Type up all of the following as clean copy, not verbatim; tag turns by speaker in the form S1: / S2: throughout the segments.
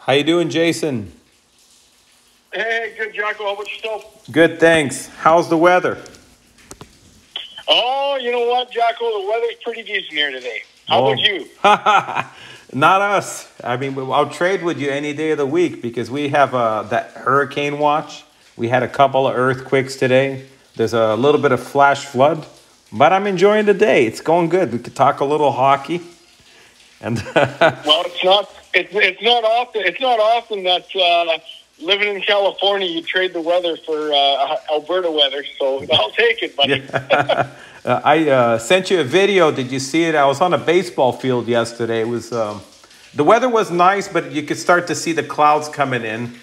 S1: How you doing, Jason?
S2: Hey, good, Jocko. How about yourself?
S1: Good, thanks. How's the weather?
S2: Oh, you know what, Jocko? The weather's pretty decent here today. How about you?
S1: Not us. I mean, I'll trade with you any day of the week because we have that hurricane watch. We had a couple of earthquakes today. There's a little bit of flash flood, but I'm enjoying the day. It's going good. We could talk a little hockey. And
S2: well, it's not often. It's not often that living in California you trade the weather for Alberta weather. So I'll take it, buddy.
S1: Yeah. I sent you a video. Did you see it? I was on a baseball field yesterday. It was the weather was nice, but you could start to see the clouds coming in,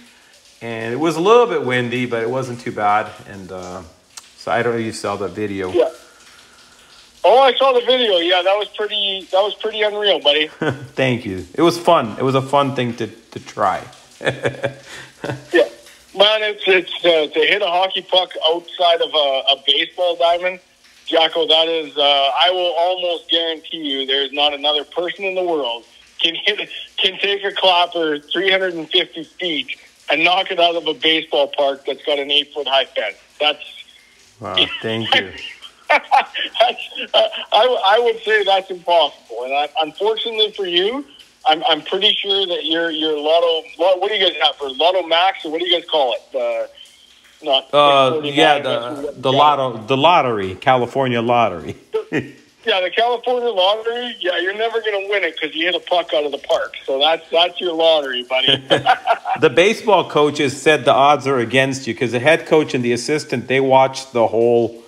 S1: and it was a little bit windy, but it wasn't too bad. And so I don't know if you saw the video.
S2: Yeah. Oh, I saw the video. Yeah, that was pretty unreal, buddy.
S1: Thank you. It was fun. It was a fun thing to try.
S2: Yeah, man, it's to hit a hockey puck outside of a baseball diamond, Jocko. That is, I will almost guarantee you, there's not another person in the world can take a clapper 350 feet and knock it out of a baseball park that's got an 8-foot high fence. That's
S1: wow. Thank you.
S2: I would say that's impossible, and unfortunately for you, I'm pretty sure that your lotto. What do you guys have for Lotto Max, or what do you guys call it?
S1: The lottery, California lottery.
S2: Yeah, the California lottery. Yeah, you're never going to win it because you hit a puck out of the park. So that's your lottery, buddy.
S1: The baseball coaches said the odds are against you because the head coach and the assistant, they watched the whole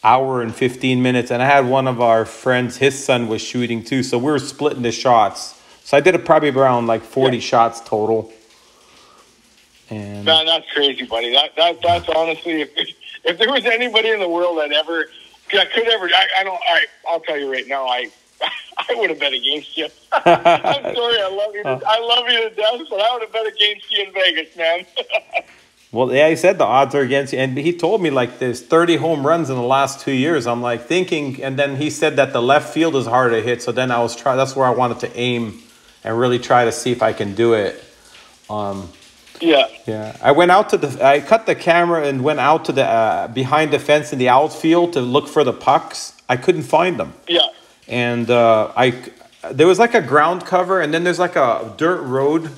S1: hour and 15 minutes. And I had one of our friends, his son was shooting too. So we were splitting the shots. So I did it probably around like 40 shots total. And
S2: man, that's crazy, buddy. That's honestly, if there was anybody in the world I'll tell you right now, I would have bet against you. I'm sorry, I love you to death, but I would have bet against you in Vegas, man.
S1: Well, yeah, he said the odds are against you. And he told me like there's 30 home runs in the last 2 years. I'm like thinking, and then he said that the left field is hard to hit. So then that's where I wanted to aim and really try to see if I can do it. Yeah. I went out I cut the camera and went out to the behind the fence in the outfield to look for the pucks. I couldn't find them.
S2: Yeah.
S1: And there was like a ground cover, and then there's like a dirt road.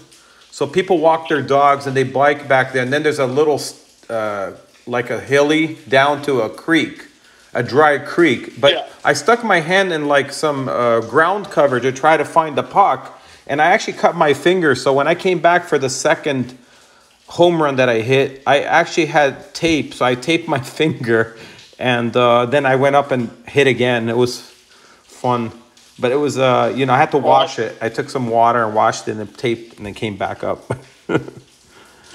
S1: So people walk their dogs and they bike back there. And then there's a little, like a hilly down to a creek, a dry creek. But yeah. I stuck my hand in like some ground cover to try to find the puck. And I actually cut my finger. So when I came back for the second home run that I hit, I actually had tape. So I taped my finger. And then I went up and hit again. It was fun. But it was, I had to wash it. I took some water and washed it and taped and then came back up.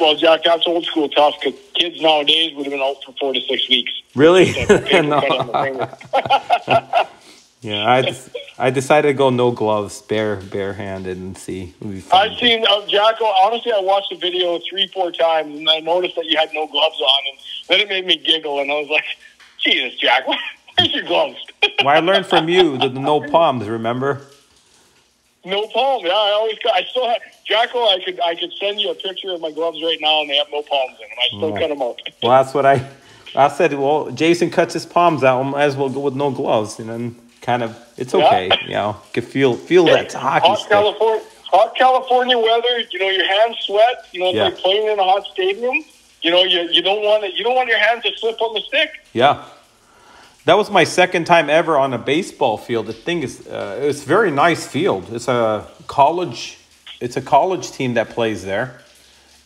S2: Well, Jack, that's old school tough because kids nowadays would have been out for 4 to 6 weeks.
S1: Really? No. Yeah, I decided to go no gloves, barehanded, and see.
S2: I've seen, Jacko, honestly, I watched the video 3-4 times, and I noticed that you had no gloves on, and then it made me giggle, and I was like, Jesus, Jack, where's your gloves?
S1: Well, I learned from you the no palms, remember?
S2: No palms, yeah. I still have, Jacko, I could send you a picture of my gloves right now, and they have no palms in them. I still cut them out.
S1: Well, that's what I said. Well, Jason cuts his palms out. I might as well go with no gloves, and then kind of, it's okay.
S2: Yeah.
S1: You can feel that hockey stick.
S2: Hot California weather. Your hands sweat. It's like playing in a hot stadium. You don't want your hands to slip on the stick.
S1: Yeah. That was my second time ever on a baseball field. The thing is, it's a very nice field. It's a college team that plays there.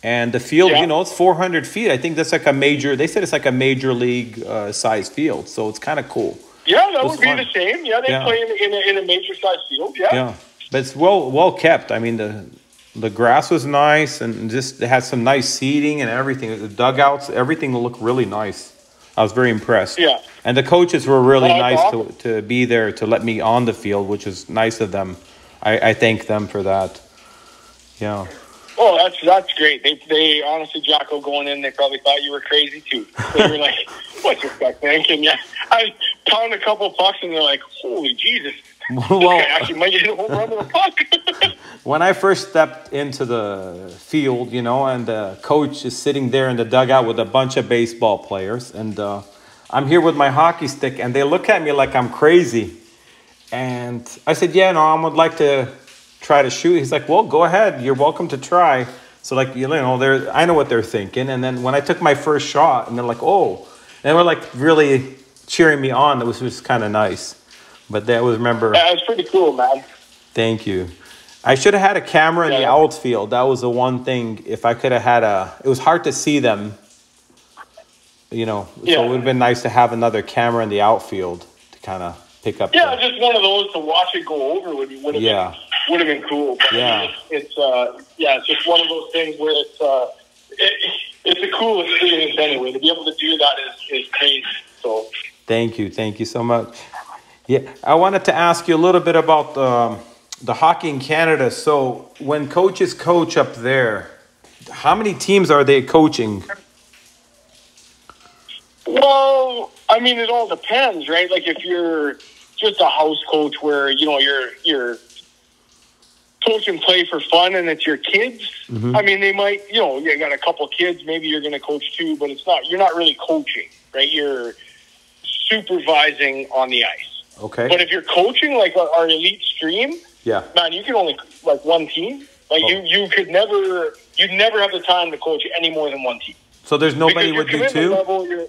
S1: And the field, it's 400 feet. I think that's like they said it's like a major league size field. So it's kind of cool.
S2: Yeah, that would be the same. Yeah, they play in a major size field. Yeah.
S1: Yeah, but it's well kept. I mean, the grass was nice and just it had some nice seating and everything. The dugouts, everything looked really nice. I was very impressed.
S2: Yeah.
S1: And the coaches were really nice to be there to let me on the field, which was nice of them. I thank them for that. Yeah.
S2: Oh, that's great. They honestly, Jocko, going in, they probably thought you were crazy too. They were like, "What's this guy thinking?" Yeah, I pound a couple pucks, and they're like, "Holy Jesus!" Well, actually might hit a home run with a puck.
S1: When I first stepped into the field, you know, and the coach is sitting there in the dugout with a bunch of baseball players, and I'm here with my hockey stick, and they look at me like I'm crazy. And I said, yeah, no, I would like to try to shoot. He's like, well, go ahead. You're welcome to try. So, like, you know, I know what they're thinking. And then when I took my first shot, and they're like, oh, and we're like really cheering me on. It was kind of nice. But that was, remember.
S2: Yeah, it's pretty cool, man.
S1: Thank you. I should have had a camera in the outfield. That was the one thing. If I could have had it was hard to see them, you know. Yeah. So it would have been nice to have another camera in the outfield to kind of pick up.
S2: Yeah, just one of those to watch it go over would have been cool. But
S1: yeah.
S2: It's just one of those things where it's a cool experience anyway. To be able to do that is crazy. So.
S1: Thank you so much. Yeah, I wanted to ask you a little bit about the hockey in Canada. So when coaches coach up there, how many teams are they coaching?
S2: Well, I mean, it all depends, right? Like if you're just a house coach where, you know, you're coach and play for fun and it's your kids. Mm-hmm. I mean, they might, you know, you got a couple kids, maybe you're going to coach two, but you're not really coaching, right? You're supervising on the ice.
S1: Okay.
S2: But if you're coaching like our elite stream,
S1: yeah,
S2: man, you can only like one team. Like you'd never have the time to coach any more than one team.
S1: So there's nobody would do two?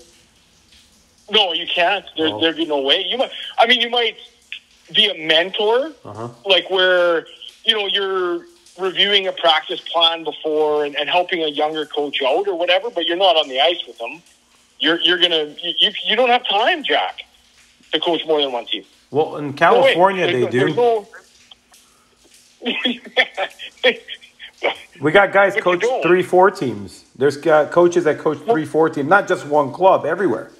S2: No, you can't. There'd be no way. You might be a mentor, like where, you know, you're reviewing a practice plan before and helping a younger coach out or whatever, but you're not on the ice with them. You don't have time, Jack, to coach more than one team.
S1: Well, in California, they do. We got guys coach 3-4 teams. There's coaches that coach 3-4 teams, not just one club, everywhere.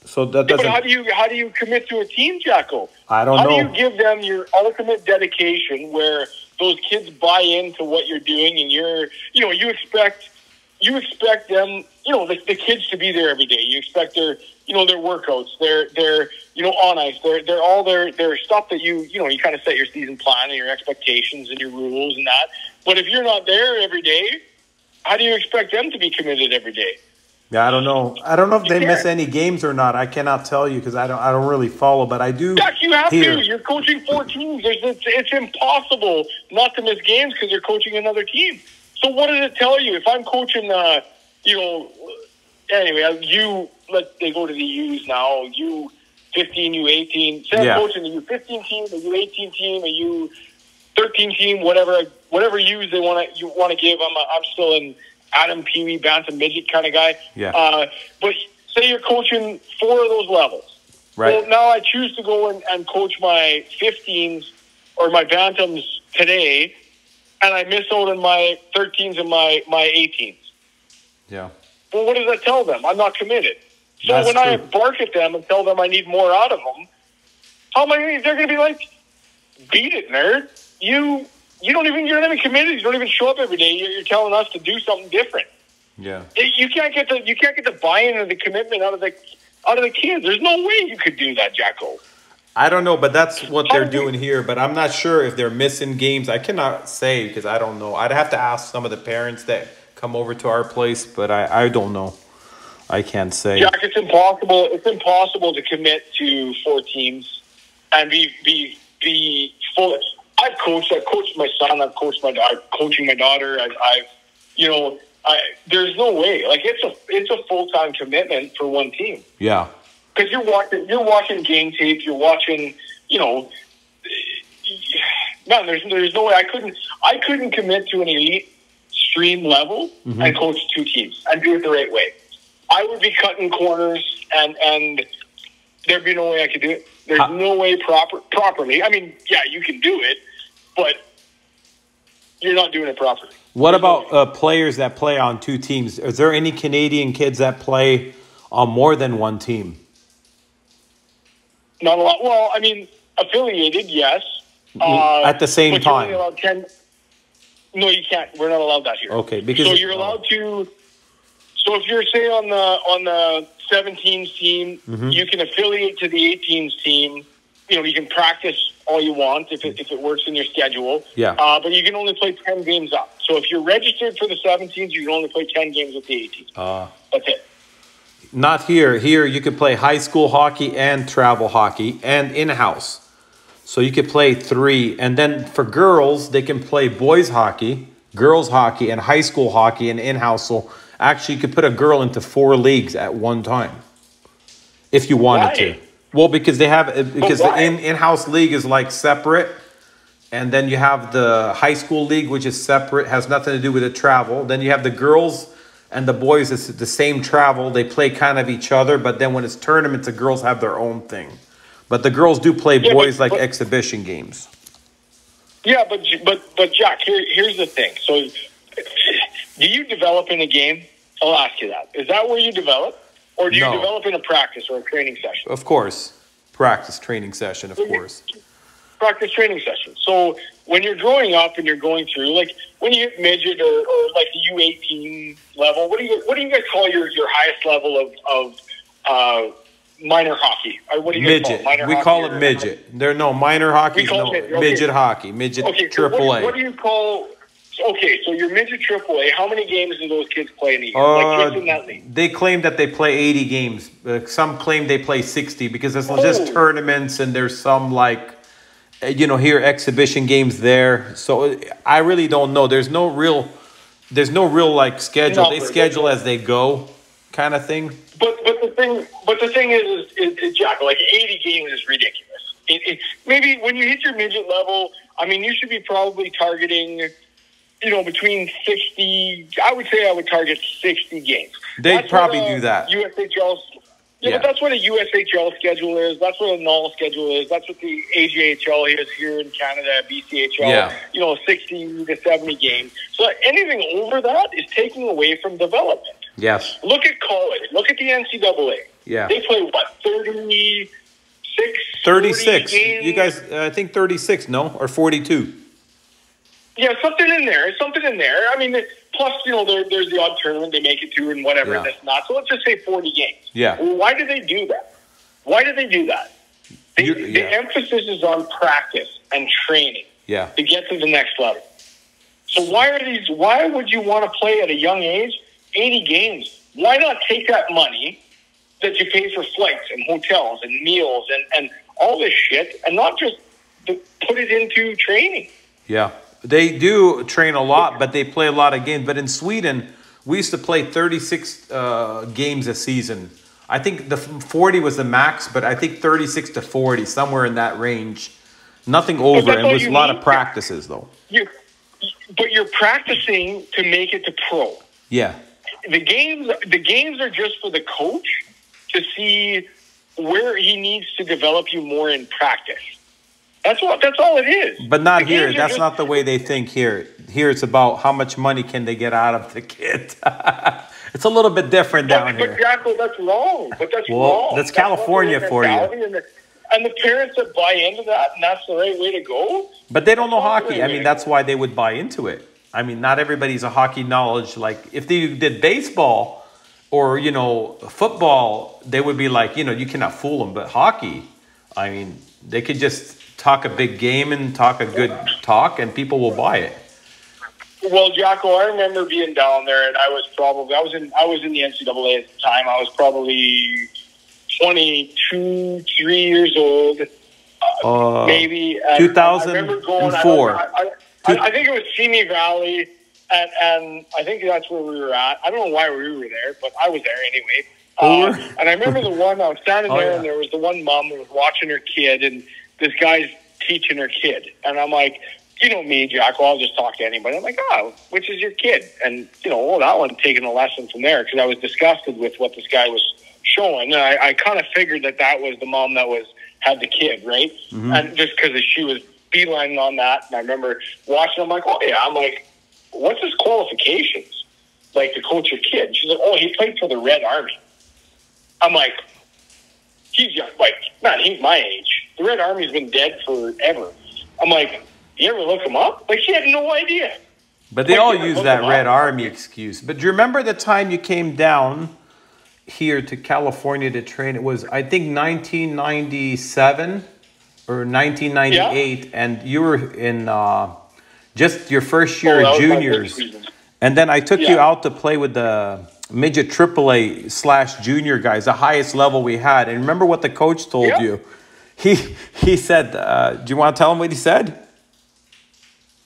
S1: So that doesn't.
S2: But how do you commit to a team, Jacko?
S1: I don't know.
S2: How do you give them your ultimate dedication, where those kids buy into what you're doing, and you expect them, you know, the kids to be there every day. You expect their workouts, their on ice, they're all their stuff that you kind of set your season plan and your expectations and your rules and that. But if you're not there every day, how do you expect them to be committed every day?
S1: Yeah, I don't know. I don't know if they miss any games or not. I cannot tell you because I don't really follow, but I do.
S2: Jack, you have to. You're coaching 4 teams. It's impossible not to miss games because you're coaching another team. So what does it tell you? If I'm coaching, anyway, they go to the U's now. U15, U18. Say I'm coaching the U15 team, the U18 team, a U13 team, whatever U's you want to give. I'm still in Adam Pee-wee, Bantam Midget kind of guy.
S1: Yeah.
S2: But say you're coaching 4 of those levels.
S1: Right.
S2: Well, now I choose to go and coach my 15s or my Bantams today, and I miss out on my 13s and my 18s.
S1: Yeah.
S2: Well, what does that tell them? I'm not committed. So when I bark at them and tell them I need more out of them, how am I? They're going to be like, "Beat it, nerd! You're not even committed. You don't even show up every day. You're telling us to do something different."
S1: Yeah.
S2: You can't get the buy-in or the commitment out of the kids. There's no way you could do that, Jacko.
S1: I don't know, but that's what they're doing here. But I'm not sure if they're missing games. I cannot say because I don't know. I'd have to ask some of the parents that come over to our place, but I don't know. I can't say.
S2: Jack, it's impossible. It's impossible to commit to 4 teams and be full. I've coached my son. I'm coaching my daughter. There's no way. Like it's a full-time commitment for one team.
S1: Yeah.
S2: Because you're watching game tape. You're watching. Man, there's no way I couldn't commit to an elite stream level and coach 2 teams and do it the right way. I would be cutting corners and there'd be no way I could do it. There's no way properly. I mean, yeah, you can do it, but you're not doing it properly.
S1: What about players that play on 2 teams? Is there any Canadian kids that play on more than one team?
S2: Not a lot. Well, I mean, affiliated, yes.
S1: At the same time.
S2: You're only allowed 10. No, you can't. We're not allowed that here.
S1: Okay, because
S2: so you're allowed to. So if you're say on the 17s team, you can affiliate to the 18s team. You can practice all you want if it works in your schedule.
S1: Yeah.
S2: But you can only play 10 games up. So if you're registered for the 17s, you can only play 10 games with the 18s. That's it.
S1: Not here. Here you could play high school hockey and travel hockey and in-house. So you could play 3. And then for girls, they can play boys hockey, girls hockey, and high school hockey and in-house. So actually you could put a girl into 4 leagues at one time if you wanted to. Well, because they have, because the in-house league is like separate. And then you have the high school league, which is separate, has nothing to do with the travel. Then you have the girls and the boys, it's the same travel. They play kind of each other, but then when it's tournaments, the girls have their own thing. But the girls do play boys like exhibition games.
S2: Yeah, but Jack, here's the thing. So, do you develop in a game? I'll ask you that. Is that where you develop, or do you develop in a practice or a training session?
S1: Of course, practice training session. Of course,
S2: practice training session. So when you're growing up and you're going through, like when you hit midget or like the U18 level, what do you guys call your highest level of minor hockey? Or what do you guys call it? Minor
S1: we
S2: hockey
S1: call it midget. There are no minor hockey. No midget hockey. Midget AAA.
S2: So what do you call? Okay, so your midget AAA. How many games do those kids play in a year? Like kids in that league?
S1: They claim that they play 80 games. Some claim they play 60 because it's just tournaments and there's some like, here exhibition games there. So I really don't know. There's no real like schedule. They schedule as they go, kind of thing.
S2: But the thing is Jack, like 80 games is ridiculous. Maybe when you hit your midget level, I mean, you should be probably targeting, between 60. I would target 60 games.
S1: They'd probably do that.
S2: USHL. Yeah, but that's what a USHL schedule is. That's what a NOL schedule is. That's what the AJHL is here in Canada, BCHL. 60 to 70 games. So anything over that is taking away from development.
S1: Yes.
S2: Look at college. Look at the NCAA.
S1: Yeah.
S2: They play, what, 36?
S1: 36. You guys, I think 36, no? Or 42?
S2: Yeah, something in there. I mean, plus, there's the odd tournament they make it to and whatever, and that's not. So let's just say 40 games.
S1: Yeah.
S2: Well, why do they do that? The emphasis is on practice and training to get to the next level. So why would you want to play at a young age 80 games? Why not take that money that you pay for flights and hotels and meals and all this shit and not just put it into training?
S1: Yeah. They do train a lot, but they play a lot of games. But in Sweden, we used to play 36 games a season. I think the 40 was the max, but I think 36 to 40, somewhere in that range. Nothing over. It was a lot of practices, though.
S2: But you're practicing to make it to pro.
S1: Yeah.
S2: The games are just for the coach to see where he needs to develop you more in practice. That's all it is.
S1: But not here. That's not the way they think here. Here it's about how much money can they get out of the kid. It's a little bit different down here.
S2: But Jacko, that's wrong. Wrong.
S1: That's California for you.
S2: And the parents that buy into that, and that's the right way to go.
S1: But they don't know hockey. I mean, that's why they would buy into it. I mean, not everybody's a hockey knowledge. Like, if they did baseball or, football, they would be like, you cannot fool them. But hockey, I mean, they could just talk a big game and talk a good talk, and people will buy it.
S2: Well, Jacko, I remember being down there, and I was in the NCAA at the time. I was probably 22, 3 years old, maybe.
S1: 2004.
S2: I think it was Simi Valley, and I think that's where we were at. I don't know why we were there, but I was there anyway. And I remember I was standing there, and there was the one mom who was watching her kid, and this guy's teaching her kid. And I'm like, me, Jacko, I'll just talk to anybody. I'm like, which is your kid? And, that one taking a lesson from there because I was disgusted with what this guy was showing. And I kind of figured that was the mom that had the kid, right? Mm-hmm. And just because she was beelining on that. And I remember watching, I'm like, I'm like, what's his qualifications? Like to coach your kid. She's like, he played for the Red Army. I'm like, he's young. Like, man, he's my age. The Red Army's been dead forever. I'm like, you ever look him up? Like, she had no idea.
S1: But they all use that Red Army excuse. But do you remember the time you came down here to California to train? It was, I think, 1997. or 1998, and you were in just your first year
S2: that
S1: of
S2: was my
S1: juniors.
S2: first season.
S1: And then I took you
S2: Yeah.
S1: out to play with the midget AAA/junior guys, the highest level we had. And remember what the coach told
S2: Yeah.
S1: you? He said, do you want to tell him what he said?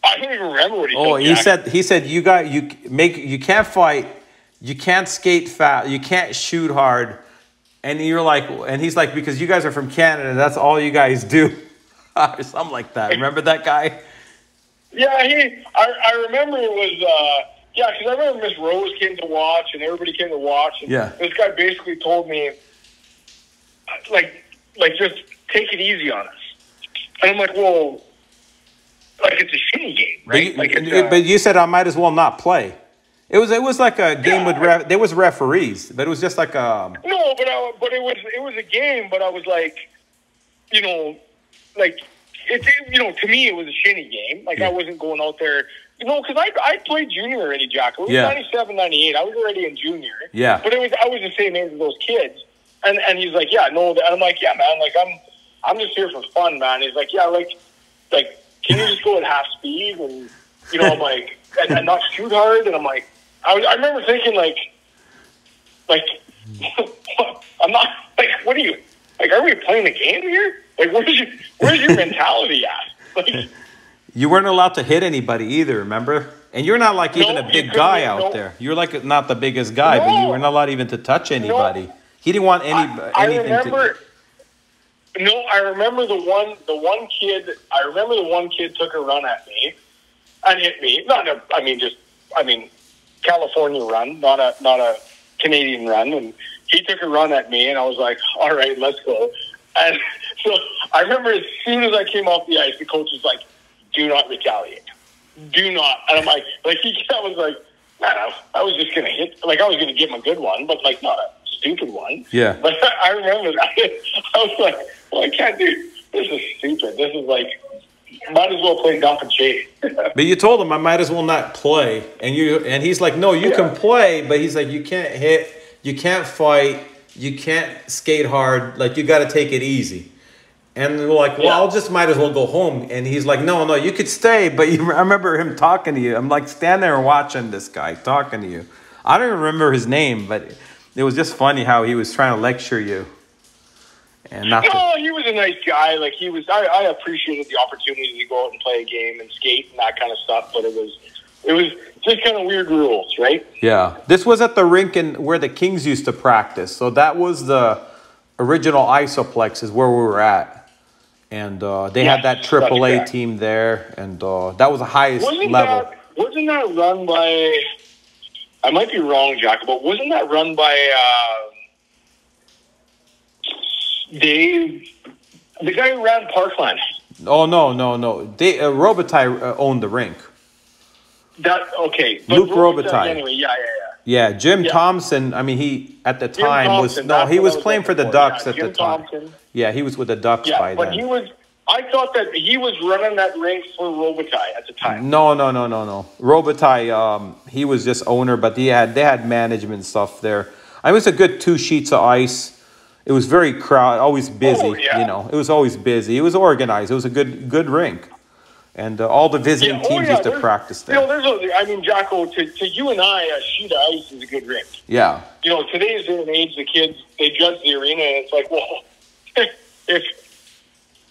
S2: I don't even remember what he
S1: Oh,
S2: said.
S1: he said you can't fight, you can't skate fast, you can't shoot hard. And you're like, and he's like, because you guys are from Canada, that's all you guys do. Or something like that. Remember that guy?
S2: Yeah, I remember it was, because I remember Miss Rose came to watch, and everybody came to watch. And
S1: Yeah.
S2: this guy basically told me, like just take it easy on us. And I'm like, well, like it's a shitty game, right?
S1: But you said I might as well not play. It was like a game with there was referees, but it was just like a
S2: No, but it was a game. But I was like, like to me it was a shitty game. Like I wasn't going out there, because I played junior already, Jacko. It was 97, 98. I was already in junior.
S1: Yeah.
S2: But I was the same age as those kids. And he's like, yeah, no. And I'm like, yeah, man. Like I'm just here for fun, man. He's like, yeah, like can you just go at half speed? And I'm like, and not shoot hard. And I'm like, I remember thinking like I'm not like, what are you like? Are we playing a game here? Like, where's your mentality at? Like,
S1: you weren't allowed to hit anybody either, remember? And you're not like even a big guy out there. You're like not the biggest guy, but you were not allowed even to touch anybody. He didn't want anything to.
S2: No, I remember the one kid. I remember the one kid took a run at me and hit me. California run, not a Canadian run. And he took a run at me, and I was like, all right, let's go. And so I remember as soon as I came off the ice, the coach was like, do not retaliate. Do not. And I'm like I was like, man, I was just going to hit, like I was going to give him a good one, but like not a stupid one.
S1: Yeah.
S2: But I remember that. I was like, well, I can't do, this is stupid. This is like, might as well play dump and chase.
S1: But you told him I might as well not play. And he's like, no, you can play, but he's like, you can't hit, you can't fight, you can't skate hard, like you got to take it easy. And we're like, well, I'll just might as well go home. And he's like, no, you could stay. But I remember him talking to you. I'm like, stand there and watching this guy talking to you. I don't even remember his name, but it was just funny how he was trying to lecture you. And
S2: he was a nice guy. Like he was, I appreciated the opportunity to go out and play a game and skate and that kind of stuff. But it was just kind of weird rules, right?
S1: Yeah. This was at the rink where the Kings used to practice. So that was the original Isoplex is where we were at. And they had that AAA team there, and that was the highest level.
S2: Wasn't that run by? I might be wrong, Jack, but wasn't that run by Dave, the guy who ran Parkland?
S1: Oh no! Robitaille owned the rink.
S2: Luke
S1: Robitaille.
S2: Anyway, yeah.
S1: Yeah, Jim Thompson. I mean, he at the time he was playing for the Ducks at the time. Yeah, he was with the Ducks by then.
S2: But I thought that he was running that rink for Robitaille at the time.
S1: No. Robitaille, he was just owner, but they had management stuff there. I mean, it was a good 2 sheets of ice. It was very crowded, always busy. It was always busy. It was organized. It was a good rink. And all the visiting teams used to practice there.
S2: Jacko, to you and I, a sheet of ice is a good rink.
S1: Yeah.
S2: Today's day and age, the kids, they judge the arena, and it's like, well, if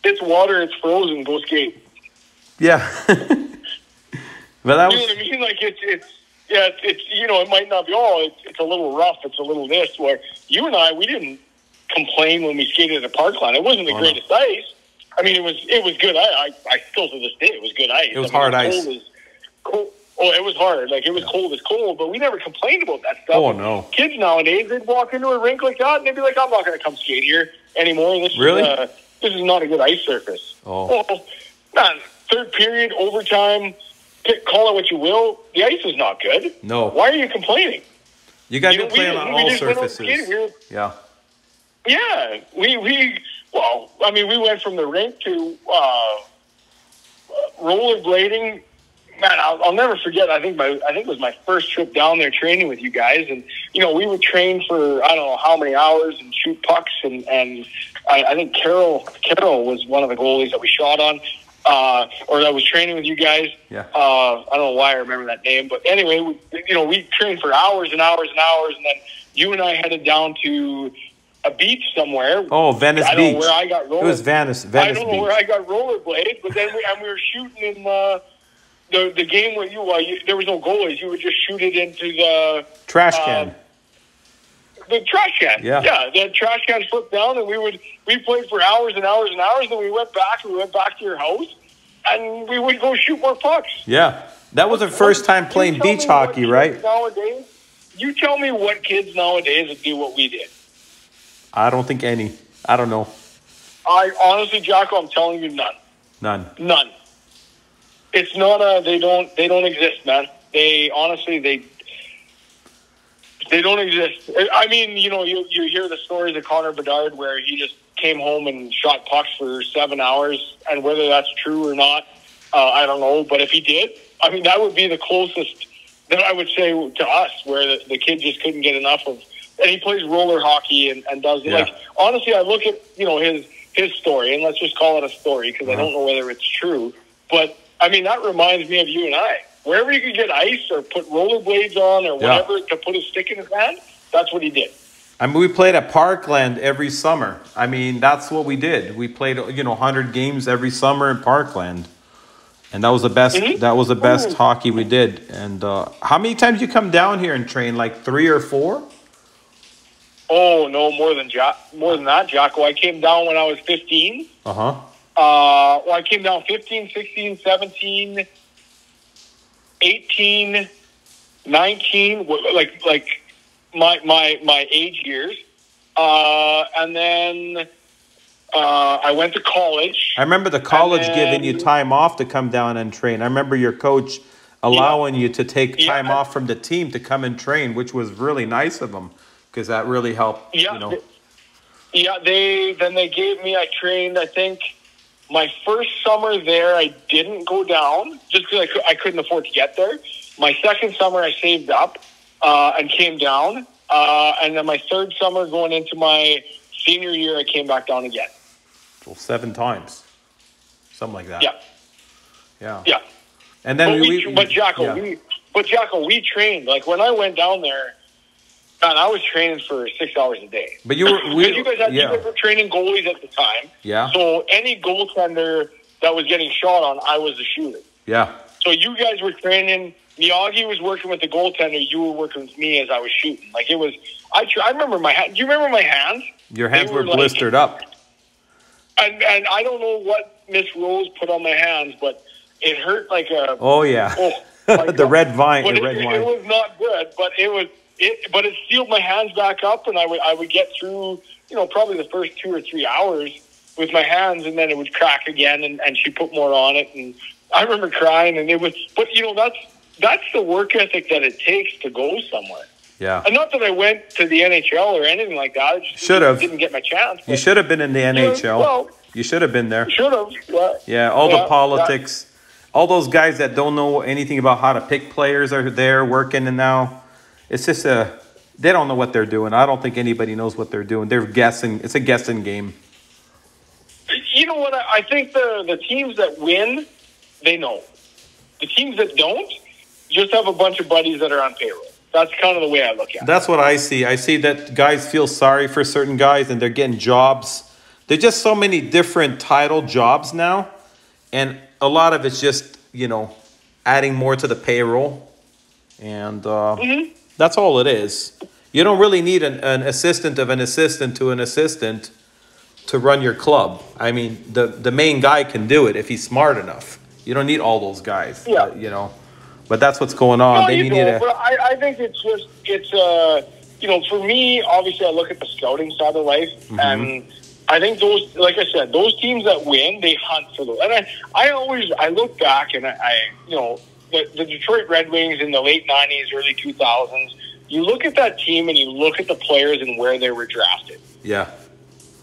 S2: it's water, it's frozen, go skate.
S1: Yeah. But that was...
S2: You know what I mean? Like, it's it might not be it's a little rough, it's a little this, where you and I, we didn't complain when we skated at Parkland. It wasn't the greatest ice. I mean, it was good. I still to this day, it was good ice.
S1: It was hard ice.
S2: Cold. Oh, it was hard. Like, it was cold as cold, but we never complained about that stuff.
S1: Oh, no.
S2: Kids nowadays, they'd walk into a rink like that, and they'd be like, I'm not going to come skate here anymore. This is not a good ice surface.
S1: Oh.
S2: Man, third period, overtime, call it what you will, the ice is not good.
S1: No.
S2: Why are you complaining?
S1: You got to play on all surfaces. Yeah.
S2: Yeah. We went from the rink to rollerblading. Man, I'll never forget. I think it was my first trip down there training with you guys, and we would train for I don't know how many hours and shoot pucks and I think Carroll was one of the goalies that we shot on, or that was training with you guys.
S1: Yeah.
S2: I don't know why I remember that name, but anyway, we trained for hours and hours and hours, and then you and I headed down to a beach somewhere.
S1: Oh, Venice Beach.
S2: I don't know where I got roller.
S1: It was Venice
S2: I don't know
S1: Beach.
S2: where I got rollerblades, but then we were shooting in the game where there was no goalies. You would just shoot it into the
S1: Trash can.
S2: The trash can.
S1: Yeah.
S2: The trash can flipped down, and we played for hours and hours and hours. Then we went back to your house, and we would go shoot more pucks.
S1: Yeah, that was our first time playing beach hockey, right?
S2: Nowadays, you tell me what kids nowadays would do what we did.
S1: I don't think any. I don't know.
S2: I honestly, Jocko, I'm telling you, none. None. It's not they don't exist, man. They honestly they don't exist. I mean, you hear the stories of Connor Bedard where he just came home and shot pucks for 7 hours, and whether that's true or not, I don't know. But if he did, I mean, that would be the closest that I would say to us, where the kid just couldn't get enough of. And he plays roller hockey and does like, honestly, I look at his story, and let's just call it a story because I don't know whether it's true. But I mean, that reminds me of you and I. Wherever you could get ice or put rollerblades on or whatever to put a stick in his hand, that's what he did.
S1: I mean, we played at Parkland every summer. I mean, that's what we did. We played 100 games every summer in Parkland, and that was the best. Mm-hmm. That was the best hockey we did. And how many times you come down here and train? Like 3 or 4?
S2: Oh no, more than that, Jocko. I came down when I was 15.
S1: Well,
S2: I came down 15, 16, 17. 18, 19, like my age years, and then I went to college.
S1: I remember the college giving you time off to come down and train. I remember your coach allowing you to take time off from the team to come and train, which was really nice of them because that really helped.
S2: They gave me. I trained. I think. My first summer there, I didn't go down just because I couldn't afford to get there. My second summer, I saved up and came down. And then my third summer, going into my senior year, I came back down again.
S1: Well, 7 times. Something like that.
S2: Yeah.
S1: And then
S2: But Jocko, we trained. Like when I went down there, man, I was training for 6 hours a day.
S1: But
S2: you guys were training goalies at the time.
S1: Yeah.
S2: So any goaltender that was getting shot on, I was the shooter.
S1: Yeah.
S2: So you guys were training. Miyagi was working with the goaltender. You were working with me as I was shooting. Like it was. I remember my hand. Do you remember my hands?
S1: Your hands were blistered up.
S2: And I don't know what Miss Rose put on my hands, but it hurt like a.
S1: Oh yeah. The red vine. It
S2: was not good, but it was. But it sealed my hands back up, and I would get through, probably the first 2 or 3 hours with my hands, and then it would crack again, and she put more on it, and I remember crying, and it was. But that's the work ethic that it takes to go somewhere.
S1: Yeah.
S2: And not that I went to the NHL or anything like that. I just didn't get my chance.
S1: You should have been in the NHL. You should have been there.
S2: Should have.
S1: Yeah. All the politics, all those guys that don't know anything about how to pick players are there working, and now. It's just they don't know what they're doing. I don't think anybody knows what they're doing. They're guessing. It's a guessing game.
S2: You know what? I think the teams that win, they know. The teams that don't just have a bunch of buddies that are on payroll. That's kind of the way I look at it.
S1: That's what I see. I see that guys feel sorry for certain guys, and they're getting jobs. There's just so many different title jobs now, and a lot of it's just, adding more to the payroll. And that's all it is. You don't really need an assistant of an assistant to an assistant to run your club. I mean, the main guy can do it if he's smart enough. You don't need all those guys, But that's what's going on.
S2: No, you need but I think it's for me, obviously I look at the scouting side of life, and I think those, like I said, those teams that win, they hunt for those. And I look back and the Detroit Red Wings in the late 90s, early 2000s, you look at that team and you look at the players and where they were drafted.
S1: Yeah.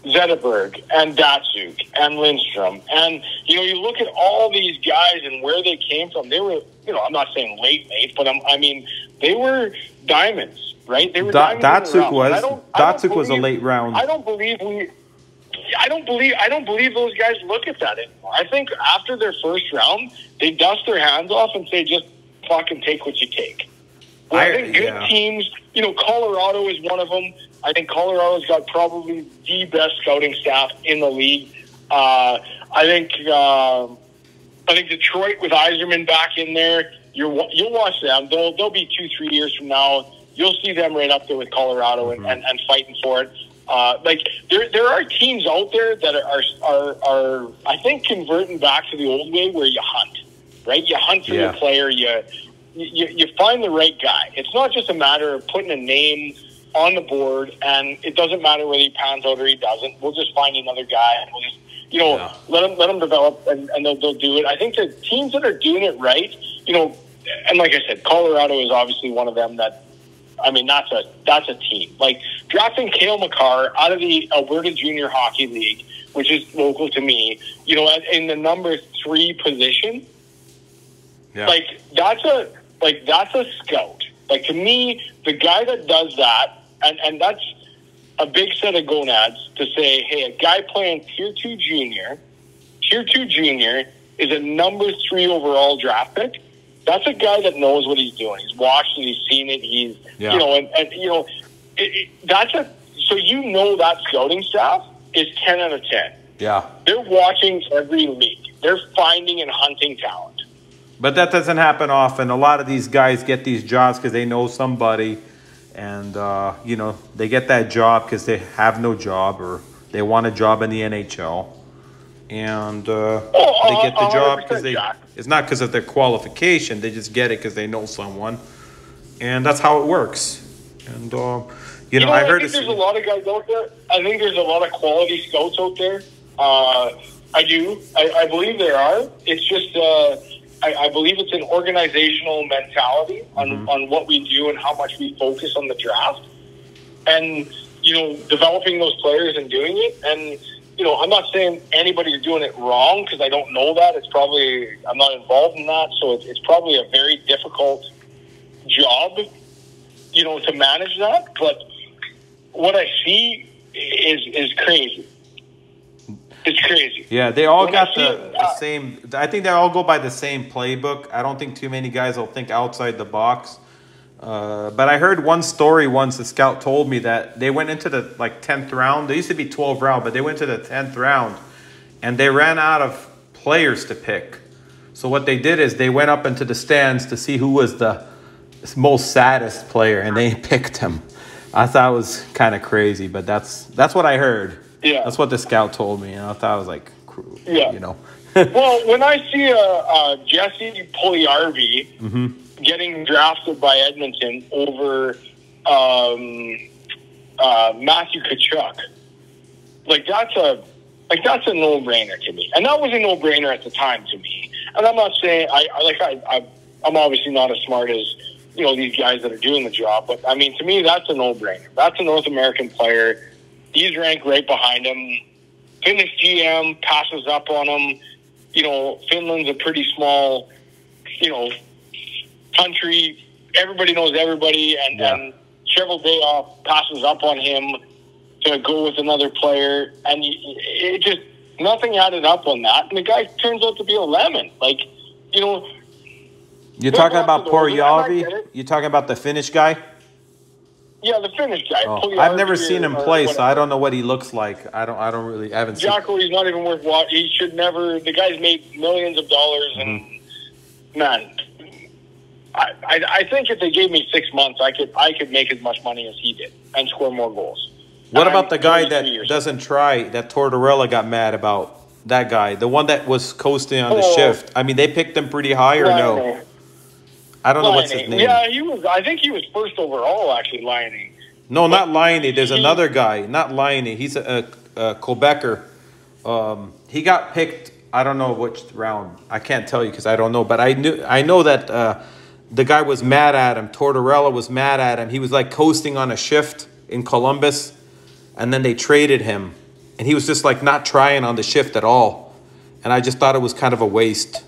S2: Zetterberg and Datsuk and Lindstrom. And, you look at all these guys and where they came from. They were, I'm not saying late, but they were diamonds, right? They were diamonds.
S1: Datsuk was a late round.
S2: I don't believe I don't believe those guys look at that anymore. I think after their first round, they dust their hands off and say, just fucking take what you take. Well, I think good teams, Colorado is one of them. I think Colorado's got probably the best scouting staff in the league. I think Detroit with Yzerman back in there, you'll watch them. They'll be 2-3 years from now. You'll see them right up there with Colorado and fighting for it. There are teams out there that are I think converting back to the old way where you hunt, right? You hunt for your player. You find the right guy. It's not just a matter of putting a name on the board, and it doesn't matter whether he pans out or he doesn't. We'll just find another guy, and we'll just let them develop, and they'll do it. I think the teams that are doing it right, and like I said, Colorado is obviously one of them that. I mean, that's a team. Like, drafting Cale Makar out of the Alberta Junior Hockey League, which is local to me, in the number 3 position, that's a scout. Like, to me, the guy that does that, and that's a big set of gonads to say, hey, a guy playing Tier 2 Junior is a number 3 overall draft pick. That's a guy that knows what he's doing. He's watched it. He's seen it. He's, so that scouting staff is 10 out of 10.
S1: Yeah.
S2: They're watching every league. They're finding and hunting talent.
S1: But that doesn't happen often. A lot of these guys get these jobs because they know somebody, and, they get that job because they have no job or they want a job in the NHL. And they get the job because it's not because of their qualification. They just get it because they know someone. And that's how it works. And, I heard
S2: there's a lot of guys out there. I think there's a lot of quality scouts out there. I do. I believe there are. It's just, I believe it's an organizational mentality on what we do and how much we focus on the draft. And, developing those players and doing it. And, I'm not saying anybody's doing it wrong because I don't know that. I'm not involved in that. So it's probably a very difficult job, to manage that. But what I see is crazy. It's crazy.
S1: Yeah, they all got the same. I think they all go by the same playbook. I don't think too many guys will think outside the box. But I heard one story once. The scout told me that they went into the 10th round. They used to be 12th round, but they went to the 10th round, and they ran out of players to pick. So what they did is they went up into the stands to see who was the most saddest player, and they picked him. I thought it was kind of crazy, but that's what I heard.
S2: Yeah,
S1: that's what the scout told me, and I thought it was
S2: Well, when I see a Jesse Puljujarvi getting drafted by Edmonton over Matthew Tkachuk, that's a no-brainer to me, and that was a no-brainer at the time to me. And I'm not saying I'm obviously not as smart as these guys that are doing the job, but I mean, to me, that's a no-brainer. That's a North American player. He's ranked right behind him. Finnish GM passes up on him. Finland's a pretty small, country. Everybody knows everybody, and Cheveldayoff passes up on him to go with another player, and it just nothing added up on that. And the guy turns out to be a lemon.
S1: You're talking about Puljujarvi? You're talking about the Finnish guy?
S2: Yeah, the Finnish guy.
S1: Oh, I've never seen him play, so I don't know what he looks like. I haven't seen.
S2: Jocko, he's not even worth watching. He should never. The guy's made millions of dollars, and man, I think if they gave me 6 months, I could make as much money as he did and score more goals.
S1: What about the guy that doesn't try? That Tortorella got mad about. That guy, the one that was coasting on the shift. I mean, they picked him pretty high, or no? I don't know what's his name.
S2: Yeah, he was. I think he was first overall, actually, Lining.
S1: No, not Liney. There's another guy, not Liney. He's a Quebecer. He got picked. I don't know which round. I can't tell you because I don't know. But I know that the guy was mad at him. Tortorella was mad at him. He was coasting on a shift in Columbus, and then they traded him, and he was just not trying on the shift at all. And I just thought it was kind of a waste.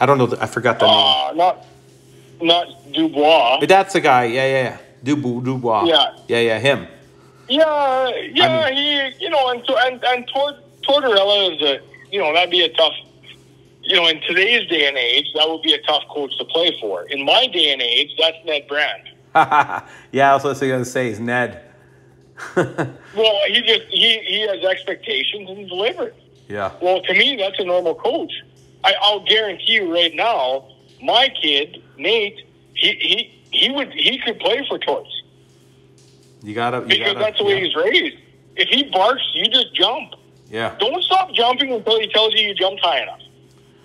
S1: I don't know. I forgot the name.
S2: Not Dubois.
S1: But that's the guy. Yeah. Dubois.
S2: Yeah,
S1: him.
S2: Yeah, he, and Tortorella is that'd be a tough, in today's day and age, that would be a tough coach to play for. In my day and age, that's Ned Brand.
S1: Yeah, I was also going to say is Ned.
S2: Well, he has expectations and delivers.
S1: Yeah.
S2: Well, to me, that's a normal coach. I'll guarantee you right now, my kid Nate, he could play for Torts. Because that's the way he's raised. If he barks, you just jump.
S1: Yeah.
S2: Don't stop jumping until he tells you jumped high enough.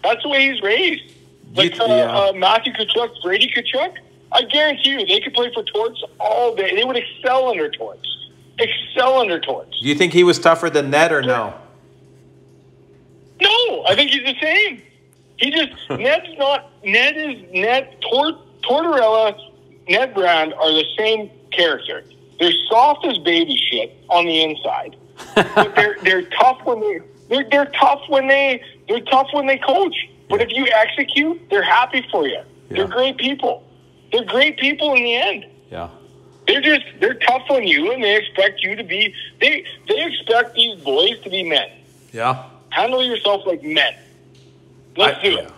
S2: That's the way he's raised. Like Matthew Tkachuk, Brady Tkachuk, I guarantee you they could play for Torts all day. They would excel under Torts.
S1: Do you think he was tougher than Ned or no?
S2: No, I think he's the same. Tortorella, Ned Brand are the same character. They're soft as baby shit on the inside, but they're tough they're tough when they coach. But if you execute, they're happy for you. Yeah. They're great people. They're great people in the end.
S1: Yeah.
S2: They're tough on you, and they expect you to be. They expect these boys to be men.
S1: Yeah.
S2: Handle yourself like men. Let's do it.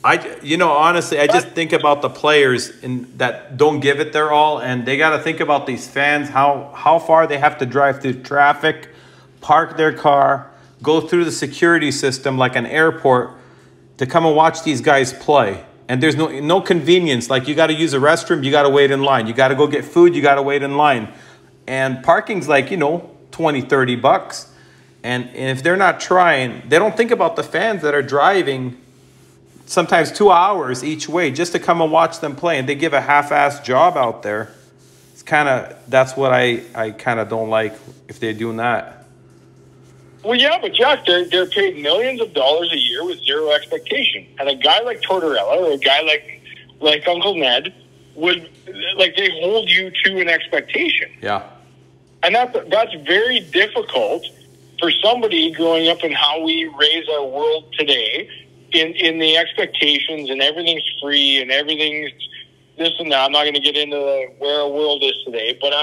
S1: Honestly, I just think about the players that don't give it their all, and they got to think about these fans, how far they have to drive through traffic, park their car, go through the security system like an airport to come and watch these guys play. And there's no convenience. Like, you got to use a restroom, you got to wait in line. You got to go get food, you got to wait in line. And parking's like, $20-$30. And if they're not trying, they don't think about the fans that are driving sometimes 2 hours each way just to come and watch them play. And they give a half-assed job out there. That's what I kind of don't like if they're doing that.
S2: Well, yeah, but Jack, they're paid millions of dollars a year with zero expectation. And a guy like Tortorella or a guy like Uncle Ned they hold you to an expectation.
S1: Yeah.
S2: And that's very difficult for somebody growing up in how we raise our world today, in the expectations and everything's free and everything's this and that. I'm not going to get into where our world is today, but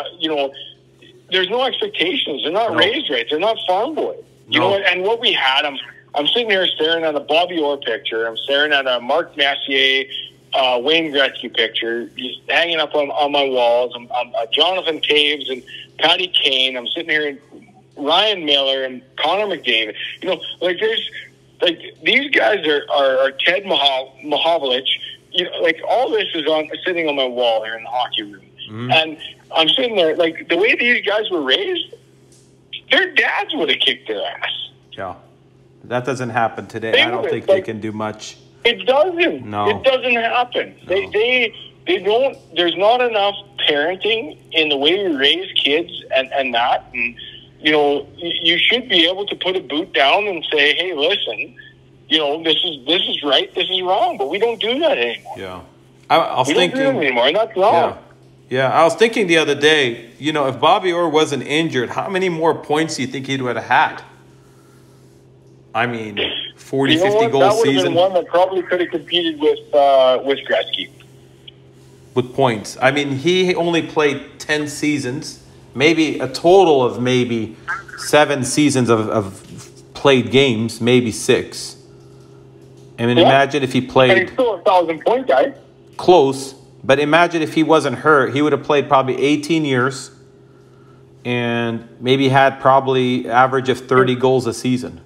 S2: there's no expectations. They're not raised right. They're not farm boys. You know what? And what we had, I'm sitting here staring at a Bobby Orr picture. I'm staring at a Mark Messier, Wayne Gretzky picture, just hanging up on my walls. I'm Jonathan Taves and Patty Kane. I'm sitting here and Ryan Miller and Connor McDavid. These guys are Ted Mahovlich. All this is sitting on my wall here in the hockey room. Mm-hmm. And I'm sitting there, the way these guys were raised, their dads would have kicked their ass.
S1: Yeah. That doesn't happen today. I don't think they can do much.
S2: It doesn't.
S1: No.
S2: It doesn't happen. No. They don't. There's not enough parenting in the way we raise kids and that. And, you should be able to put a boot down and say, hey, listen, this is right, this is wrong. But we don't do that anymore.
S1: Yeah. I was thinking.
S2: Don't do that anymore, and that's wrong.
S1: Yeah, I was thinking the other day, if Bobby Orr wasn't injured, how many more points do you think he would have had? I mean, 40, 50 goal season. That would have been
S2: one that probably could have competed with Gretzky.
S1: With points. I mean, he only played 10 seasons, maybe a total of 7 seasons of played games, maybe 6. I mean, imagine if he played...
S2: And he's still a 1,000-point guy.
S1: Close. But imagine if he wasn't hurt, he would have played probably 18 years and maybe had probably average of 30 goals a season.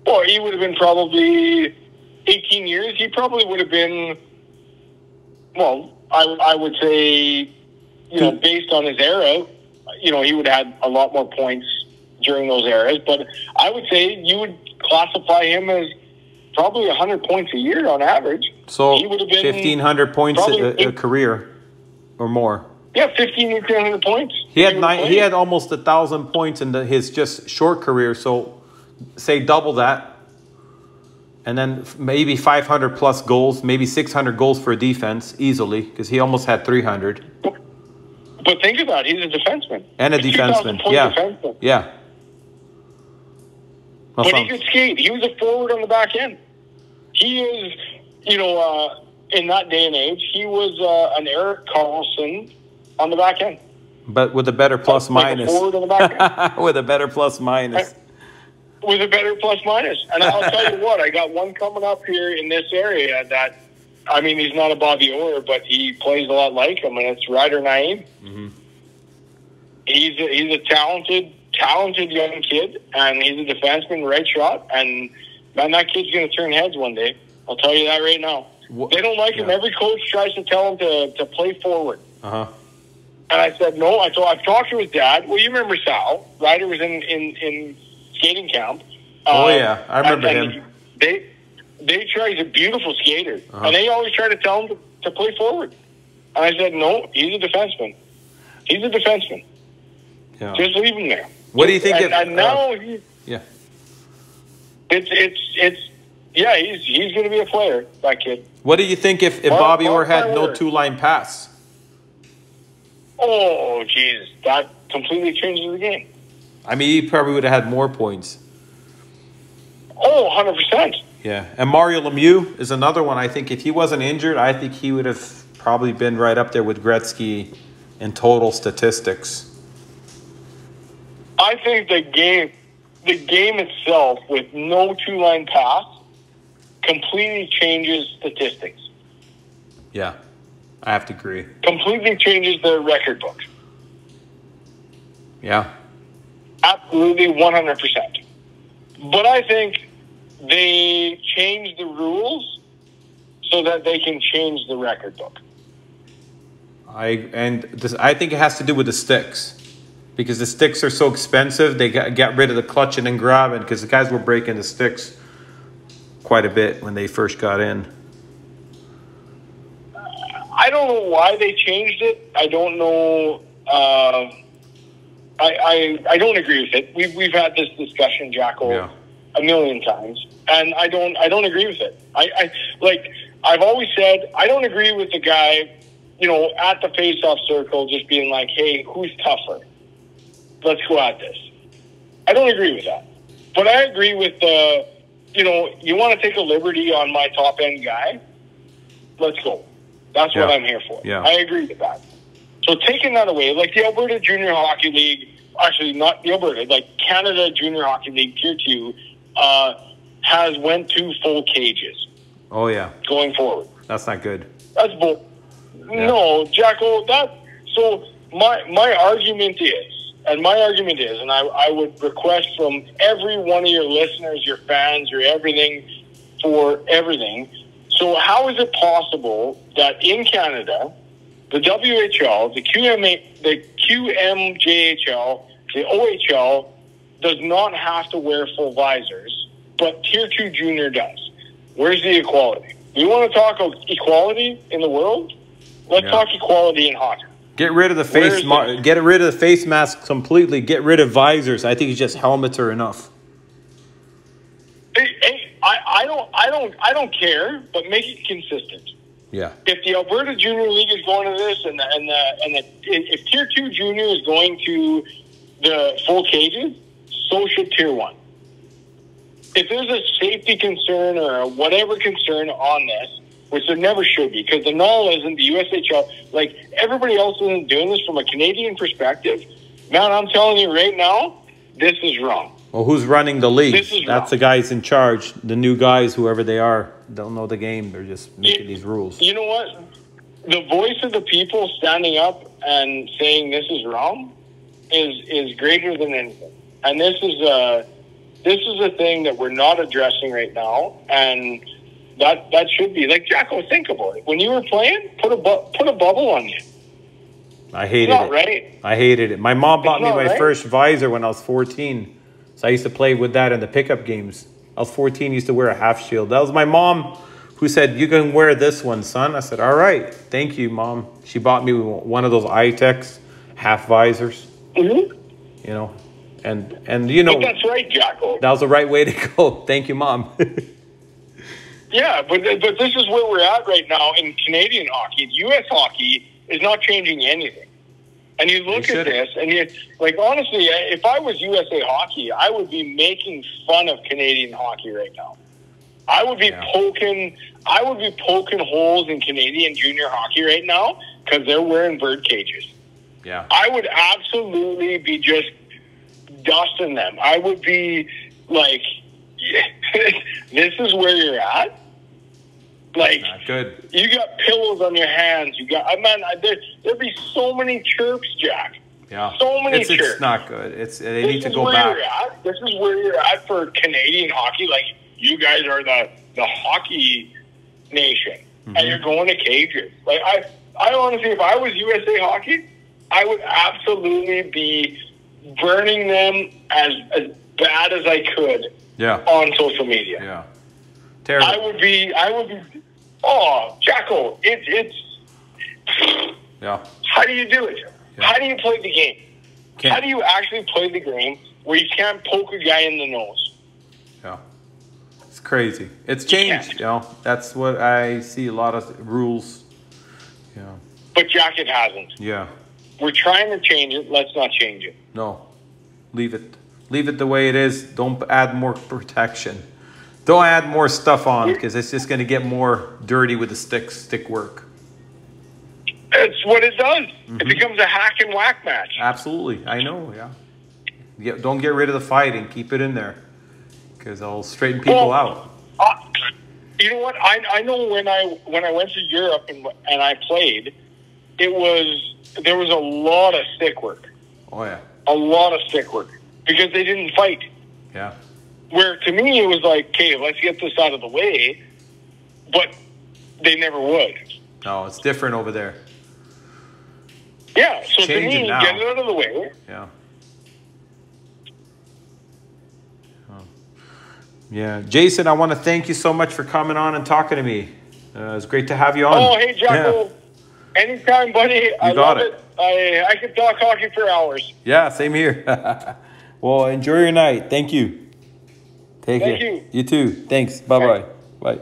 S2: Well, he would have been probably 18 years. He probably would have been, I would say, based on his era, he would have had a lot more points during those eras. But I would say you would classify him as probably 100 points a year on average.
S1: So he would have been 1,500 points a career or more.
S2: Yeah, 1,500 points.
S1: He had almost 1,000 points in his just short career. So say double that. And then maybe 500 plus goals, maybe 600 goals for defense easily because he almost had 300.
S2: But think about it. He's a defenseman.
S1: And a defenseman. Yeah.
S2: Defenseman.
S1: Yeah.
S2: But he could skate. He was a forward on the back end. He is, in that day and age, he was an Erik Karlsson on the back end.
S1: But with a better plus
S2: like
S1: minus.
S2: a forward or the back.
S1: With a better plus minus.
S2: With a better plus minus. And I'll tell you what, I got one coming up here in this area that, I mean, he's not a Bobby Orr, but he plays a lot like him, and it's Ryder Naim.
S1: Mm-hmm.
S2: He's a talented young kid, and he's a defenseman, right shot, and man, that kid's going to turn heads one day. I'll tell you that right now. They don't like him. Every coach tries to tell him to play forward.
S1: Uh-huh.
S2: And I said, no. I've talked to his dad. Well, you remember Sal. Ryder was in skating camp.
S1: Oh, yeah. I remember him.
S2: They try. He's a beautiful skater. And they always try to tell him to play forward. And I said, no, he's a defenseman. He's a defenseman.
S1: Yeah.
S2: Just leave him there.
S1: What do you think?
S2: And now
S1: yeah.
S2: He's going to be a player, that kid.
S1: What do you think if Bobby Orr had no two-line pass?
S2: Oh, jeez. That completely changes the game.
S1: I mean, he probably would have had more points.
S2: Oh, 100%.
S1: Yeah. And Mario Lemieux is another one. I think if he wasn't injured, I think he would have probably been right up there with Gretzky in total statistics.
S2: I think the game itself with no two-line pass completely changes statistics.
S1: Yeah, I have to agree.
S2: Completely changes the record book.
S1: Yeah.
S2: Absolutely 100%. But I think they changed the rules so that they can change the record book.
S1: I think it has to do with the sticks. Because the sticks are so expensive, they got rid of the clutch and then grabbing because the guys were breaking the sticks quite a bit when they first got in.
S2: I don't know why they changed it. I don't know. I don't agree with it. We've had this discussion, Jacko, a million times, and I don't agree with it. I've always said, I don't agree with the guy, at the face-off circle just being like, hey, who's tougher? Let's go at this. I don't agree with that. But I agree with you want to take a liberty on my top-end guy? Let's go. That's what I'm here for.
S1: Yeah.
S2: I agree with that. So taking that away, like the Alberta Junior Hockey League, actually not the Alberta, like Canada Junior Hockey League Tier 2, has went to full cages.
S1: Oh, yeah.
S2: Going forward.
S1: That's not good.
S2: That's bull. Yeah. No, Jacko, so my argument is, and I would request from every one of your listeners, your fans, your everything, for everything. So how is it possible that in Canada, the WHL, the QMJHL, the OHL does not have to wear full visors, but Tier 2 Junior does? Where's the equality? We want to talk equality in the world? Let's talk equality in hockey.
S1: Get rid of the face mask completely. Get rid of visors. I think it's just helmets are enough.
S2: I don't care, but make it consistent.
S1: Yeah.
S2: If the Alberta Junior League is going to this, if Tier 2 Junior is going to the full cages, so should Tier 1. If there's a safety concern or a whatever concern on this, which there never should be, because the NOL isn't, the USHL, like everybody else isn't doing this from a Canadian perspective, man, I'm telling you right now, this is wrong.
S1: Well, who's running the league? That's
S2: wrong.
S1: The guys in charge. The new guys, whoever they are, don't know the game. They're just making these rules.
S2: You know what? The voice of the people standing up and saying this is wrong is greater than anything. And this is a thing that we're not addressing right now, and that should be like, Jacko, think about it. When you were playing, put a bubble on you.
S1: I hated it.
S2: Right.
S1: I hated it. My mom bought me my first visor when I was 14. So I used to play with that in the pickup games. I was 14, used to wear a half shield. That was my mom who said, you can wear this one, son. I said, all right. Thank you, Mom. She bought me one of those iTex half visors.
S2: Mm-hmm.
S1: And
S2: But that's right, Jacko.
S1: That was the right way to go. Thank you, Mom.
S2: Yeah, but this is where we're at right now in Canadian hockey. U.S. hockey is not changing anything. And you look at this, and honestly, if I was USA Hockey, I would be making fun of Canadian hockey right now. I would be poking holes in Canadian junior hockey right now because they're wearing bird cages.
S1: Yeah.
S2: I would absolutely be just dusting them. I would be like, this is where you're at? Like,
S1: Not good.
S2: you got pillows on your hands. You got, there'd be so many chirps, Jack.
S1: Yeah.
S2: So many chirps.
S1: It's not good. They
S2: This
S1: need to
S2: is
S1: go
S2: where
S1: back.
S2: you're at. This is where you're at for Canadian hockey. Like, you guys are the hockey nation, and you're going to cages. Like, I honestly, if I was USA Hockey, I would absolutely be burning them as bad as I could
S1: Yeah.
S2: on social media.
S1: Yeah. Terrible.
S2: I would be, oh, Jacko, it's,
S1: Yeah.
S2: how do you do it?
S1: Yeah.
S2: How do you play the game?
S1: Can't-
S2: How do you actually play the game where you can't poke a guy in the nose?
S1: Yeah. It's crazy. It's changed,
S2: can't.
S1: you know. That's what I see, a lot of rules. Yeah.
S2: But Jack, it hasn't.
S1: Yeah.
S2: We're trying to change it. Let's not change it.
S1: No. Leave it. Leave it the way it is. Don't add more protection. Don't add more stuff on because it's just going to get more dirty with the stick work.
S2: It's what it does. It becomes a hack and whack match.
S1: Absolutely. I know, yeah. Don't get rid of the fighting. Keep it in there because it'll straighten people out.
S2: You know what? I know when I went to Europe and I played, there was a lot of stick work.
S1: Oh, yeah.
S2: A lot of stick work because they didn't fight.
S1: Yeah.
S2: Where to me it was like, okay, let's get this out of the way, but they never would.
S1: No, it's different over there.
S2: Yeah, so to
S1: Change it
S2: me,
S1: now.
S2: get it out of the way.
S1: Yeah. Oh. Yeah. Jason, I want to thank you so much for coming on and talking to me. It was great to have you on.
S2: Oh, hey, Jacko. Anytime, buddy. I
S1: got
S2: love it. I could talk hockey for hours.
S1: Yeah, same here. Well, enjoy your night. Thank you. Take care.
S2: Thank you.
S1: You too. Thanks. Bye-bye. Bye.